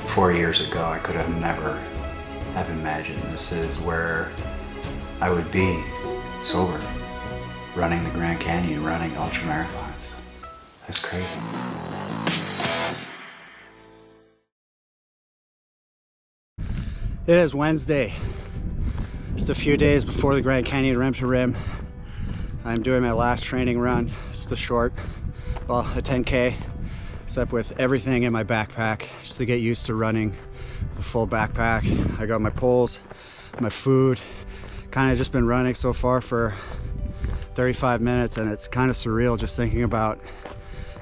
Four years ago, I could have never have imagined this is where I would be, sober, running the Grand Canyon, running ultramarathons. That's crazy. It is Wednesday, just a few days before the Grand Canyon rim to rim. I'm doing my last training run, just a short, well, a 10K, except with everything in my backpack, just to get used to running the full backpack. I got my poles, my food, kind of just been running so far for 35 minutes, and it's kind of surreal just thinking about,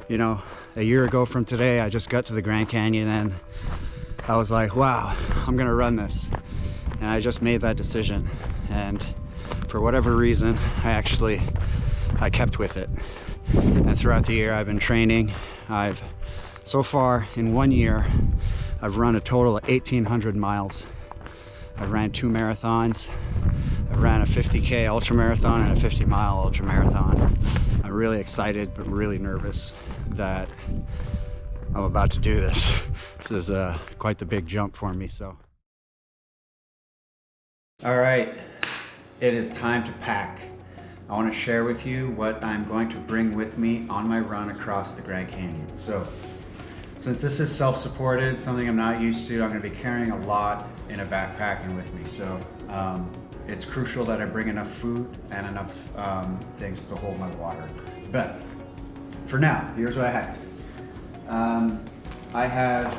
you know, a year ago from today, I just got to the Grand Canyon and I was like, wow, I'm gonna run this. And I just made that decision. And for whatever reason, I kept with it. And throughout the year, I've been training. So far in 1 year, I've run a total of 1,800 miles. I've ran 2 marathons. I ran a 50K ultra marathon and a 50-mile ultra marathon. I'm really excited, but really nervous that I'm about to do this. This is quite the big jump for me, so. All right, it is time to pack. I want to share with you what I'm going to bring with me on my run across the Grand Canyon. So, since this is self-supported, something I'm not used to, I'm going to be carrying a lot in a backpack and with me. So, it's crucial that I bring enough food and enough things to hold my water. But for now, here's what I have. I have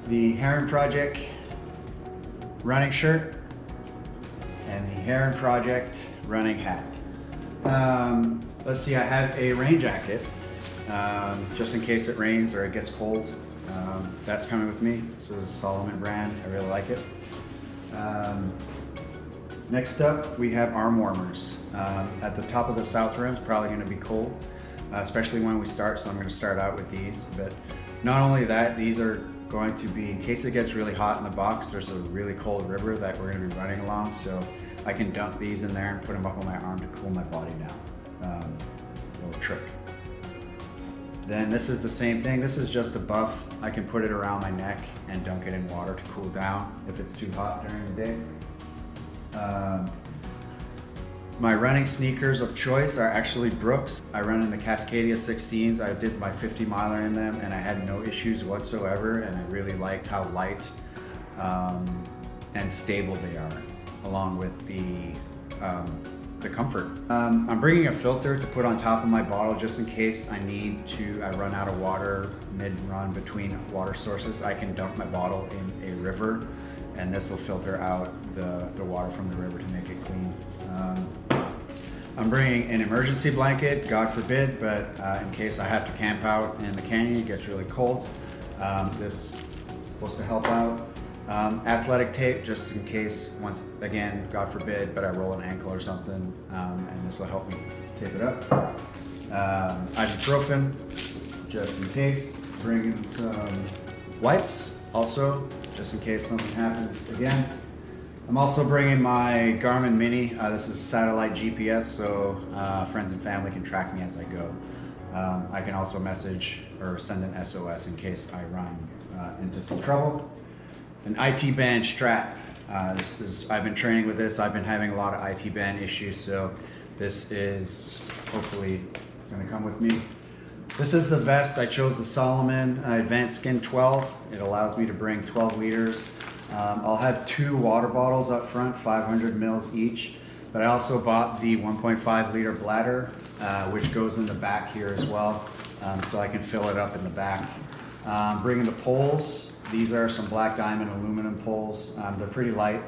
the Heron Project running shirt and the Heron Project running hat. Let's see, I have a rain jacket just in case it rains or it gets cold. That's coming with me. This is Solomon brand. I really like it. Next up, we have arm warmers. At the top of the south rim, it's probably going to be cold, especially when we start, so I'm going to start out with these. But not only that, these are going to be, in case it gets really hot in the box, there's a really cold river that we're going to be running along, so I can dump these in there and put them up on my arm to cool my body down. Little trick. Then this is the same thing. This is just a buff. I can put it around my neck and dunk it in water to cool down if it's too hot during the day. My running sneakers of choice are actually Brooks. I run in the Cascadia 16s. I did my 50 miler in them and I had no issues whatsoever, and I really liked how light and stable they are, along with the comfort. I'm bringing a filter to put on top of my bottle just in case I run out of water mid-run between water sources. I can dump my bottle in a river and this will filter out the water from the river to make it clean. I'm bringing an emergency blanket, God forbid, but in case I have to camp out in the canyon, it gets really cold. This is supposed to help out. Athletic tape, just in case, once again, God forbid, but I roll an ankle or something, and this will help me tape it up. Ibuprofen, just in case. Bringing some wipes, also, just in case something happens again. I'm also bringing my Garmin Mini. This is satellite GPS, so friends and family can track me as I go. I can also message or send an SOS in case I run into some trouble. An IT band strap. I've been training with this. I've been having a lot of IT band issues, so this is hopefully gonna come with me. This is the vest. I chose the Solomon Advanced Skin 12. It allows me to bring 12 liters. I'll have 2 water bottles up front, 500 mils each. But I also bought the 1.5 liter bladder, which goes in the back here as well, so I can fill it up in the back. Bringing the poles. These are some black diamond aluminum poles. They're pretty light.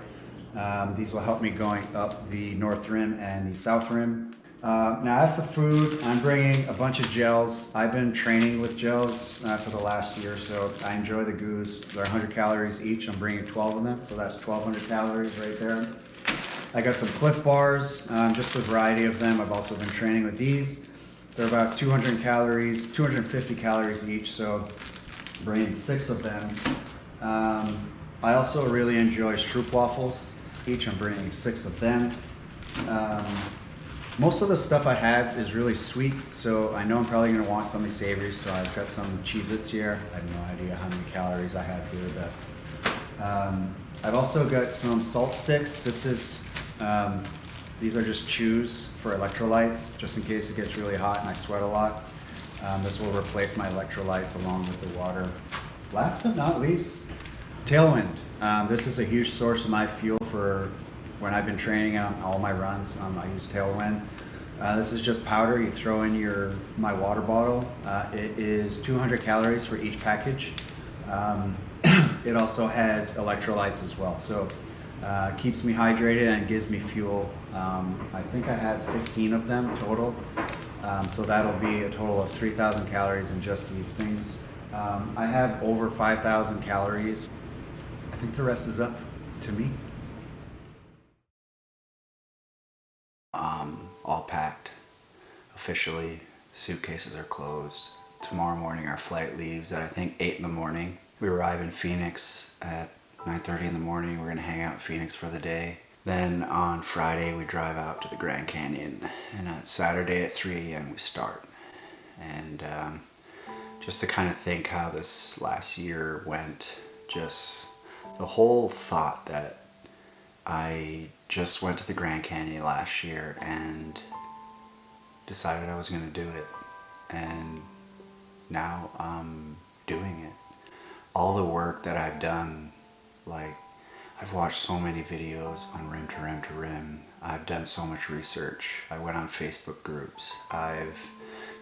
These will help me going up the north rim and the south rim. Now as for food, I'm bringing a bunch of gels. I've been training with gels for the last year, so I enjoy the goos. They're 100 calories each. I'm bringing 12 of them, so that's 1,200 calories right there. I got some Cliff Bars, just a variety of them. I've also been training with these. They're about 200 calories, 250 calories each, so bringing 6 of them. I also really enjoy Stroop waffles. Each I'm bringing 6 of them. Most of the stuff I have is really sweet, so I know I'm probably going to want something savory, so I've got some Cheez-Its here. I have no idea how many calories I have here, but I've also got some salt sticks. These are just chews for electrolytes, just in case it gets really hot and I sweat a lot. This will replace my electrolytes along with the water. Last but not least, Tailwind. This is a huge source of my fuel for when I've been training on all my runs. I use Tailwind. This is just powder you throw in my water bottle. It is 200 calories for each package. It also has electrolytes as well, so keeps me hydrated and gives me fuel. I think I have 15 of them total, so that'll be a total of 3,000 calories in just these things. I have over 5,000 calories. I think the rest is up to me. All packed. Officially, suitcases are closed. Tomorrow morning our flight leaves at I think 8 in the morning. We arrive in Phoenix at 9:30 in the morning. We're gonna hang out in Phoenix for the day. Then on Friday we drive out to the Grand Canyon, and on Saturday at 3 a.m. we start. And just to kind of think how this last year went, just the whole thought that I just went to the Grand Canyon last year and decided I was going to do it, and now I'm doing it. All the work that I've done, like I've watched so many videos on rim to rim to rim. I've done so much research. I went on Facebook groups. I've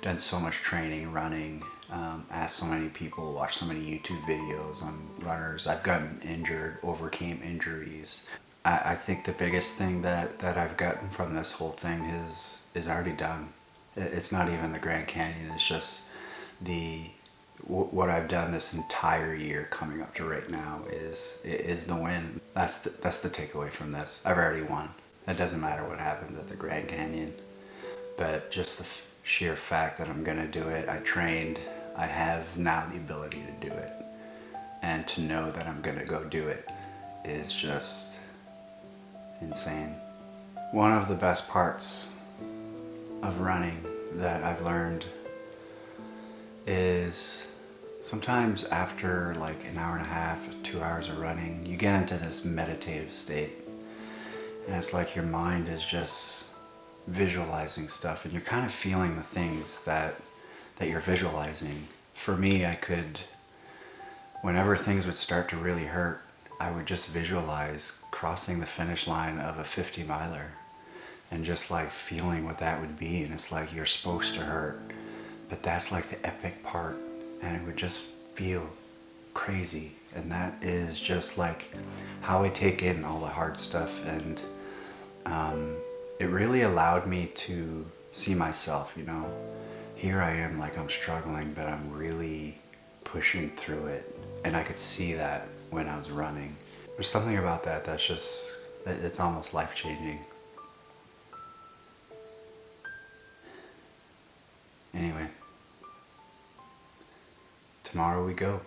done so much training, running, asked so many people, watched so many YouTube videos on runners. I've gotten injured, overcame injuries. I think the biggest thing that I've gotten from this whole thing is already done. It's not even the Grand Canyon, it's just what I've done this entire year coming up to right now is the win. That's the takeaway from this. I've already won. It doesn't matter what happens at the Grand Canyon, but just the sheer fact that I'm gonna do it. I trained, I have now the ability to do it, and to know that I'm gonna go do it is just insane. One of the best parts of running that I've learned is sometimes after like an hour and a half, 2 hours of running, you get into this meditative state, and it's like your mind is just visualizing stuff, and you're kind of feeling the things that you're visualizing. For me, I could, whenever things would start to really hurt, I would just visualize crossing the finish line of a 50 miler and just like feeling what that would be. And it's like you're supposed to hurt, but that's like the epic part, and it would just feel crazy. And that is just like how I take in all the hard stuff. And it really allowed me to see myself, you know, here I am, like I'm struggling, but I'm really pushing through it. And I could see that when I was running. There's something about that that's just, it's almost life-changing. Anyway, tomorrow we go.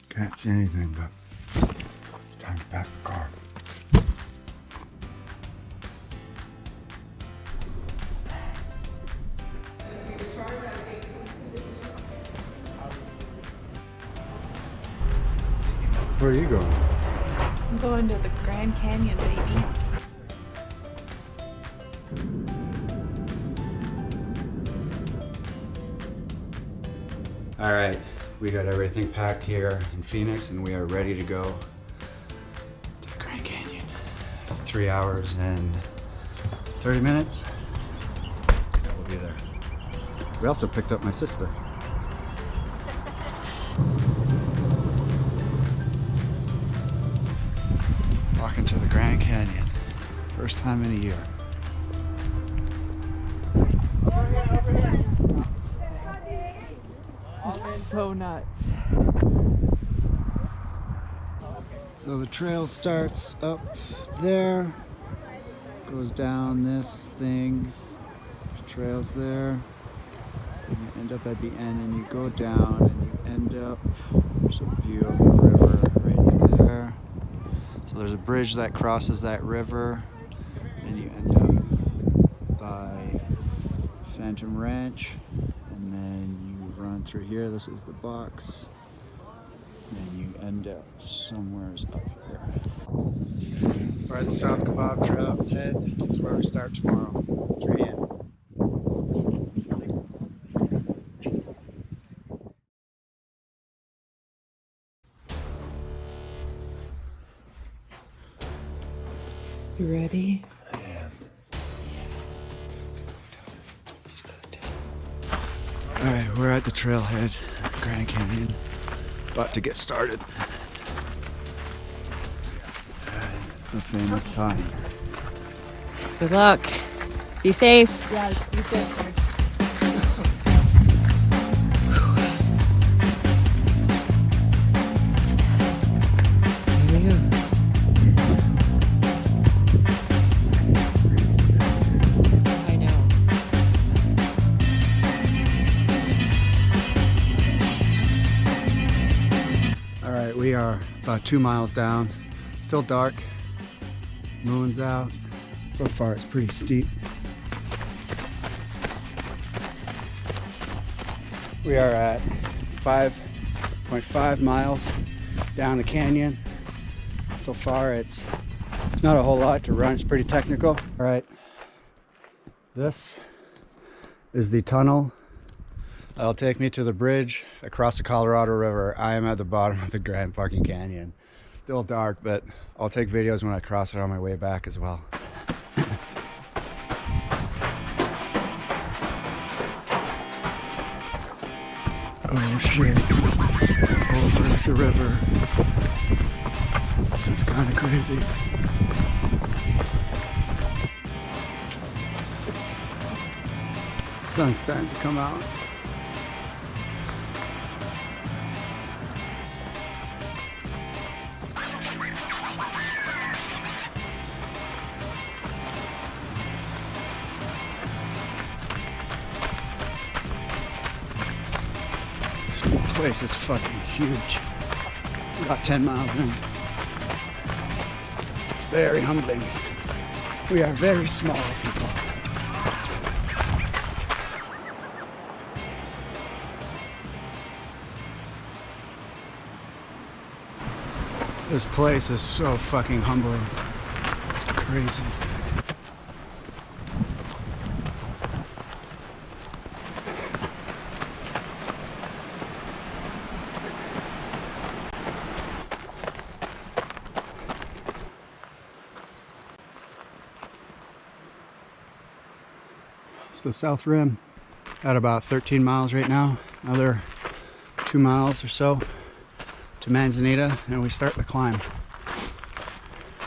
Can't see anything, but it's time to pack the car. Where are you going? I'm going to the Grand Canyon, baby. All right, we got everything packed here in Phoenix, and we are ready to go to the Grand 3 hours and 30 minutes. We'll be there. We also picked up my sister. Walking to the Grand Canyon. First time in a year. So nuts. So the trail starts up there, goes down this thing, trails there, and you end up at the end and you go down and you end up, there's a view of the river right there. So there's a bridge that crosses that river and you end up by Phantom Ranch, and then you run through here. This is the box. And you end up somewhere up here. We're at the South Kaibab Trail head. This is where we start tomorrow. 3 a.m. You ready? I am. Alright, we're at the trailhead, Grand Canyon. About to get started. The famous sign. Good luck. Be safe. Yeah, you said first. Here we go. I know. Alright, we are about 2 miles down. Still dark. Moon's out. So far it's pretty steep. We are at 5.5 miles down the canyon. So far it's not a whole lot to run. It's pretty technical. Alright. This is the tunnel that'll take me to the bridge across the Colorado River. I am at the bottom of the Grand fucking Canyon. Still dark, but I'll take videos when I cross it on my way back as well. Oh shit. Over the river. This is kind of crazy. Sun's starting to come out. This place is fucking huge. About 10 miles in. It's very humbling. We are very small people. This place is so fucking humbling. It's crazy. It's the South Rim. At about 13 miles right now. Another 2 miles or so to Manzanita, and we start the climb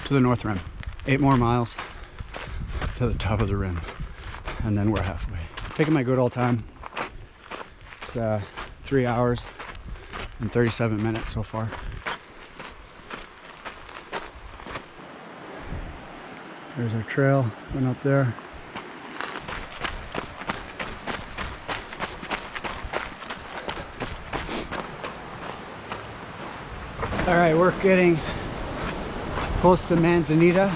to the North Rim. 8 more miles to the top of the rim, and then we're halfway. Taking my good old time. It's 3 hours and 37 minutes so far. There's our trail going up there. All right, we're getting close to Manzanita,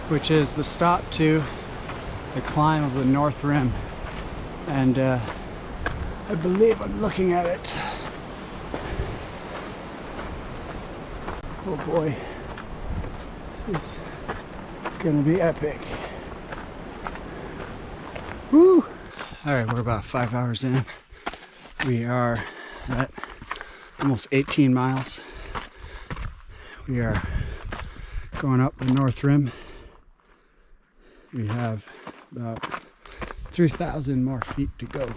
which is the stop to the climb of the North Rim. And I believe I'm looking at it. Oh boy, it's gonna be epic. Woo! All right, we're about 5 hours in. We are at almost 18 miles. We are going up the North Rim. We have about 3,000 more feet to go.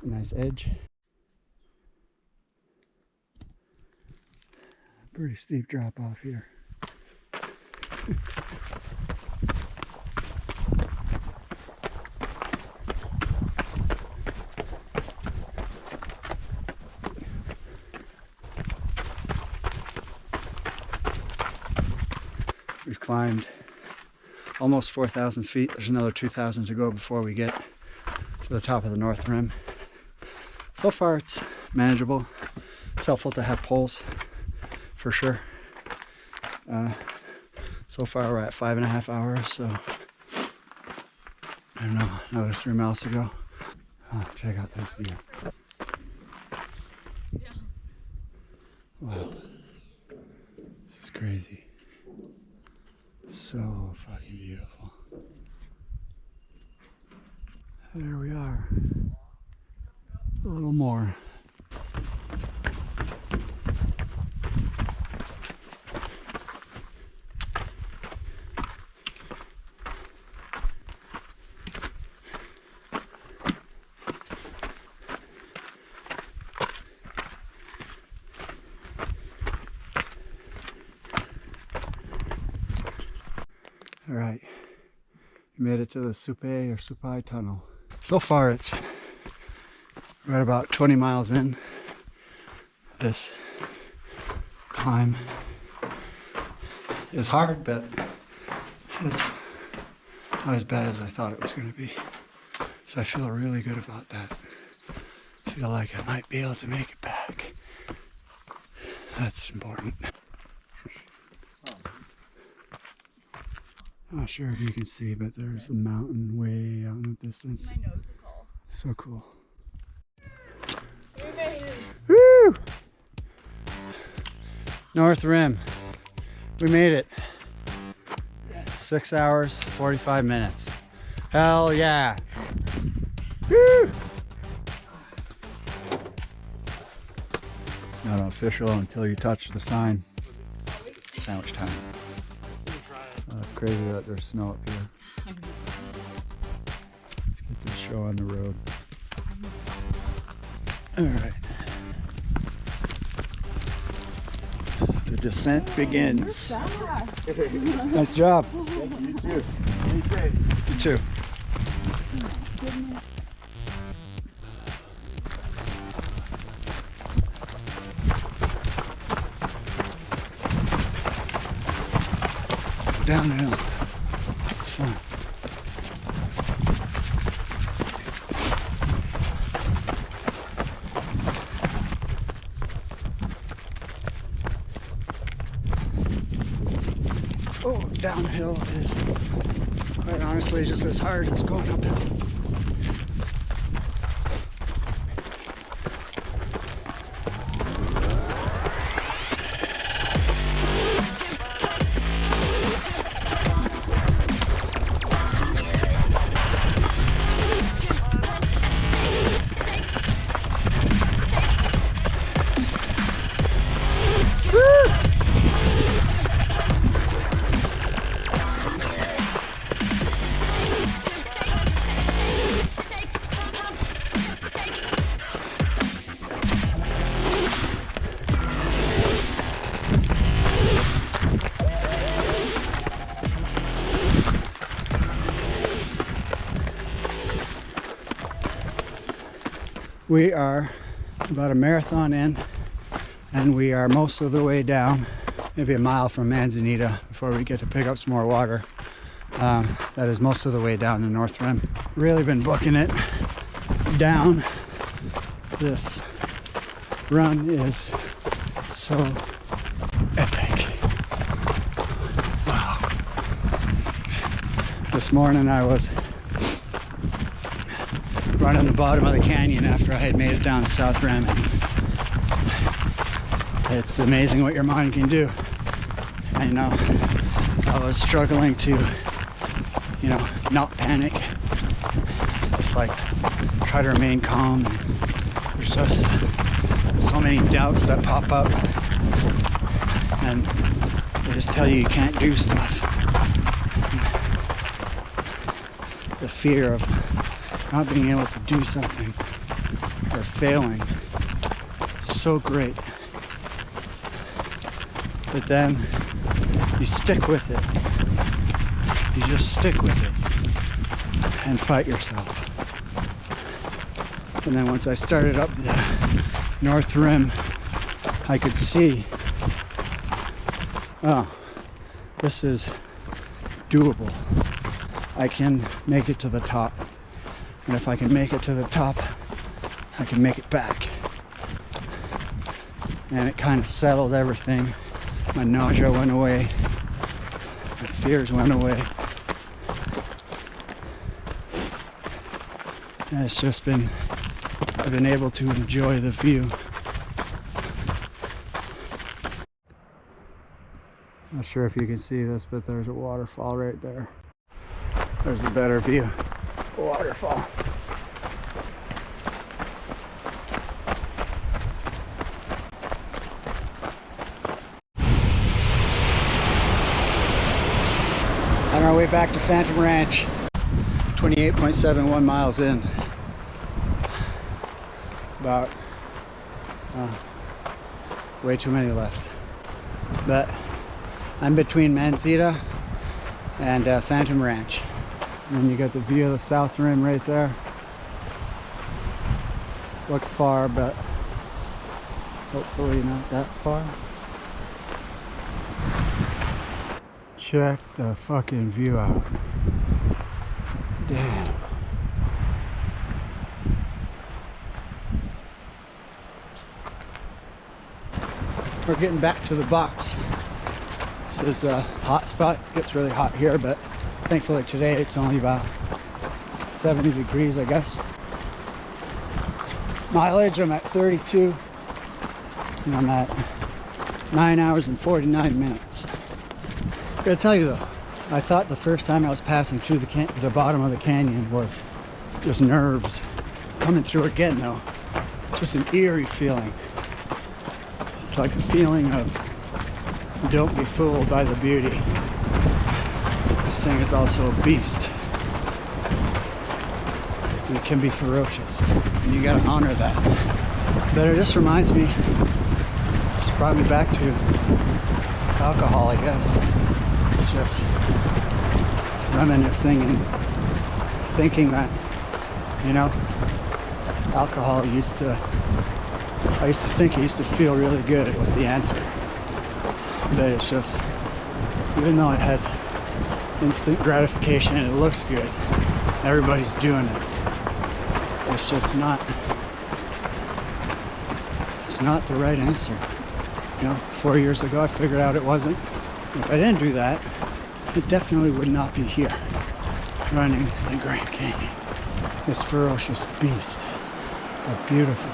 Nice edge. Pretty steep drop off here. We've climbed almost 4,000 feet. There's another 2,000 to go before we get to the top of the North Rim. So far it's manageable. It's helpful to have poles for sure. So far we're at 5.5 hours, so I don't know, another 3 miles to go. Oh, check out this view. Wow, this is crazy. So fucking beautiful. There we are. A little more. All right, we made it to the Supai tunnel. So far it's right about 20 miles in. This climb is hard, but it's not as bad as I thought it was going to be. So I feel really good about that. I feel like I might be able to make it back. That's important. Not sure if you can see, but there's a mountain way out in the distance. My nose is cold. So cool. We made it. Woo! North Rim. We made it. 6 hours, 45 minutes. Hell yeah! Woo! Not official until you touch the sign. Sandwich time. Oh, it's crazy that there's snow up here. Let's get this show on the road. Alright. The descent begins. Nice job. You too. Be safe. You too. Downhill. It's fun. Oh, downhill is quite honestly just as hard as going uphill. We are about a marathon in, and we are most of the way down, maybe a mile from Manzanita before we get to pick up some more water. That is most of the way down the North Rim. Really been booking it down. This run is so epic. Wow. This morning I was running the bottom of the canyon after I had made it down the South Rim. It's amazing what your mind can do. I know I was struggling to, not panic, just like try to remain calm. There's just so many many doubts that pop up, and they just tell you can't do stuff. The fear of not being able to do something or failing is so great. But then you stick with it. You just stick with it and fight yourself. And then once I started up the North Rim, I could see, oh, this is doable. I can make it to the top. And if I can make it to the top, I can make it back. And it kind of settled everything. My nausea went away. My fears went away. And it's just been, I've been able to enjoy the view. Not sure if you can see this, but there's a waterfall right there. There's a better view. Waterfall. On our way back to Phantom Ranch, 28.71 miles in. About way too many left. But I'm between Manzita and Phantom Ranch. And then you got the view of the South Rim right there. Looks far, but hopefully not that far. Check the fucking view out. Damn. We're getting back to the box. This is a hot spot. It gets really hot here, but thankfully today it's only about 70 degrees, I guess. Mileage, I'm at 32. And I'm at 9 hours and 49 minutes. I gotta tell you though, I thought the first time I was passing through the bottom of the canyon was just nerves. Coming through again though, just an eerie feeling. It's like a feeling of don't be fooled by the beauty. This thing is also a beast. And it can be ferocious. And you gotta honor that. But it just reminds me, just brought me back to alcohol, I guess. It's just reminiscing and thinking that, you know, alcohol I used to think it used to feel really good. It was the answer. But it's just, even though it has instant gratification and it looks good, everybody's doing it. It's just not, it's not the right answer. You know, 4 years ago I figured out it wasn't. If I didn't do that, I definitely would not be here running the Grand Canyon. This ferocious beast, but beautiful.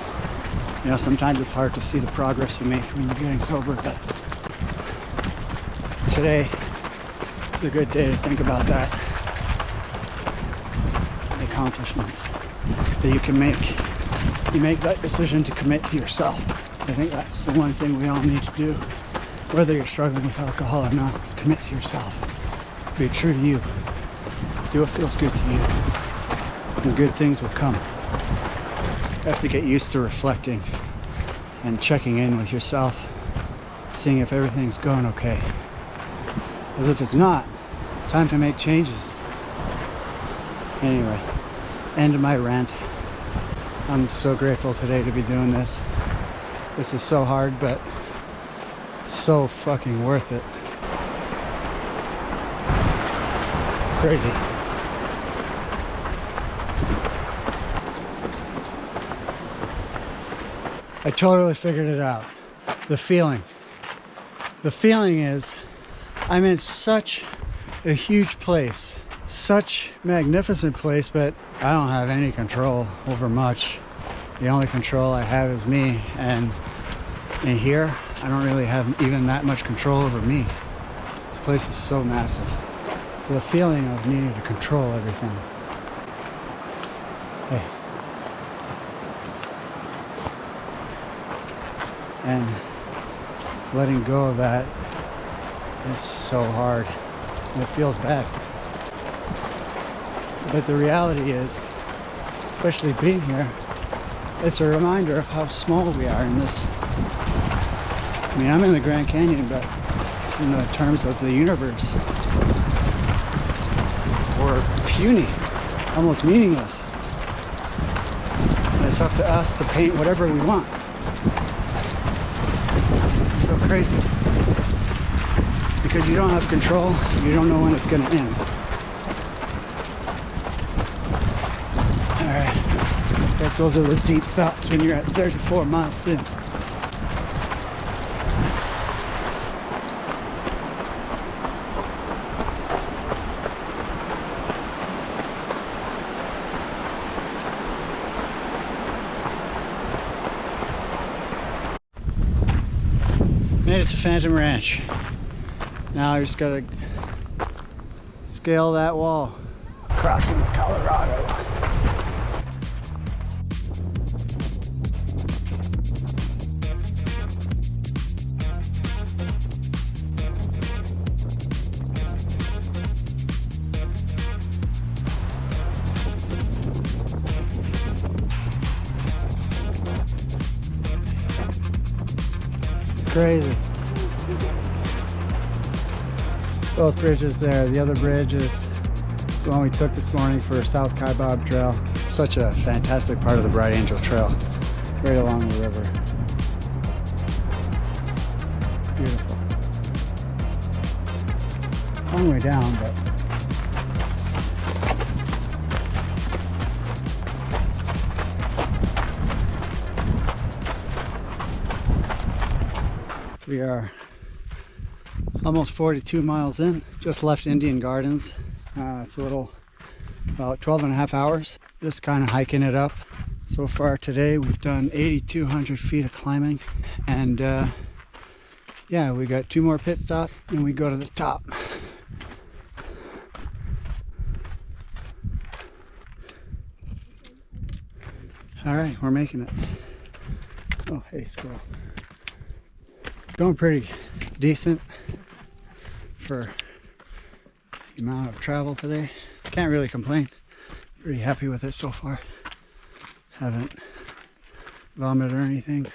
You know, sometimes it's hard to see the progress you make when you're getting sober, but today is a good day to think about that. The accomplishments that you can make. You make that decision to commit to yourself. I think that's the one thing we all need to do, whether you're struggling with alcohol or not, is commit to yourself. Be true to you. Do what feels good to you, and good things will come. You have to get used to reflecting and checking in with yourself, seeing if everything's going okay. Because if it's not, it's time to make changes. Anyway, end of my rant. I'm so grateful today to be doing this. This is so hard, but so fucking worth it. Crazy. I totally figured it out. The feeling. The feeling is I'm in such a huge place, such magnificent place, but I don't have any control over much. The only control I have is me, and in here I don't really have even that much control over me. This place is so massive. The feeling of needing to control everything. Hey. And letting go of that is so hard. And it feels bad. But the reality is, especially being here, it's a reminder of how small we are in this. I mean, I'm in the Grand Canyon, but it's in the terms of the universe. We're puny, almost meaningless. And it's up to us to paint whatever we want. It's so crazy. Because you don't have control, you don't know when it's going to end. Alright, I guess those are the deep thoughts when you're at 34 miles in. Made it to Phantom Ranch. Now I just gotta scale that wall. Crossing the Colorado. Crazy. Both bridges there. The other bridge is the one we took this morning for South Kaibab Trail. Such a fantastic part of the Bright Angel Trail, right along the river. Beautiful. Long way down, but we are almost 42 miles in. Just left Indian Gardens. It's a little, about 12 and a half hours. Just kind of hiking it up. So far today we've done 8,200 feet of climbing. And yeah, we got 2 more pit stops and we go to the top. All right, we're making it. Oh, hey, squirrel. Going pretty decent for the amount of travel today. Can't really complain. Pretty happy with it so far. Haven't vomited or anything.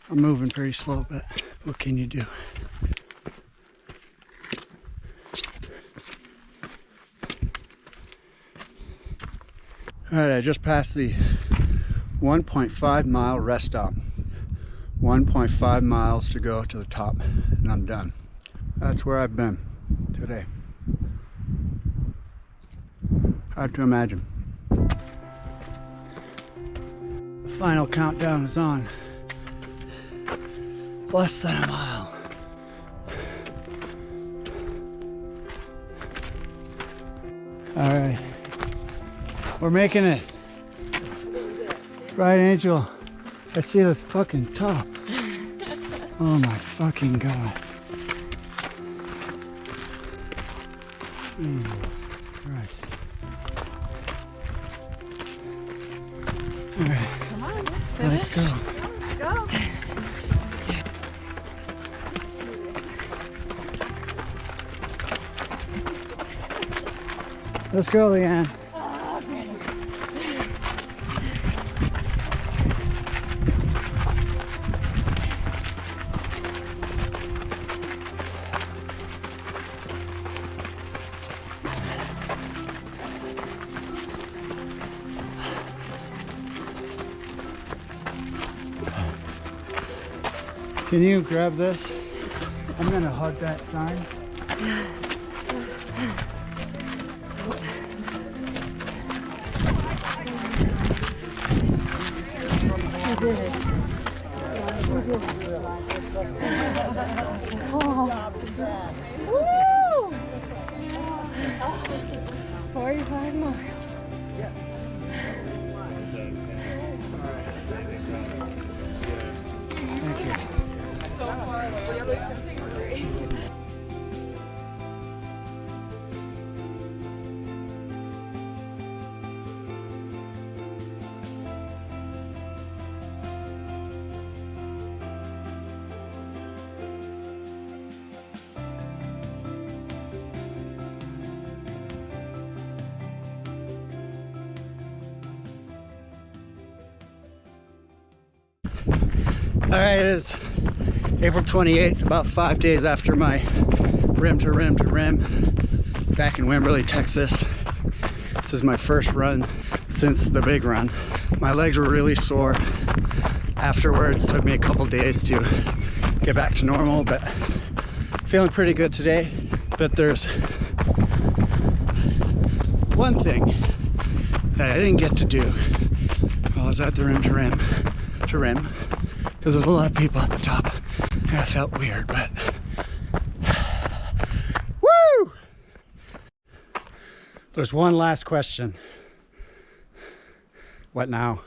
I'm moving pretty slow, but what can you do? All right, I just passed the 1.5 mile rest stop. 1.5 miles to go to the top and I'm done. That's where I've been today. Hard to imagine. The final countdown is on. Less than a mile. All right, we're making it. Bright Angel. I see the fucking top. Oh my fucking god. Jesus Christ. Alright. Come on, Let's go. let's go. Let's go, Leanne. Can you grab this? I'm gonna hug that sign. Woo! 45 miles. Thank you. So far away. The other two things. Alright, it is April 28th, about 5 days after my rim to rim to rim back in Wimberley, Texas. This is my first run since the big run. My legs were really sore afterwards. Took me a couple days to get back to normal, but feeling pretty good today. But there's one thing that I didn't get to do while I was at the rim to rim, because there's a lot of people at the top and I felt weird, but woo! There's one last question. What now?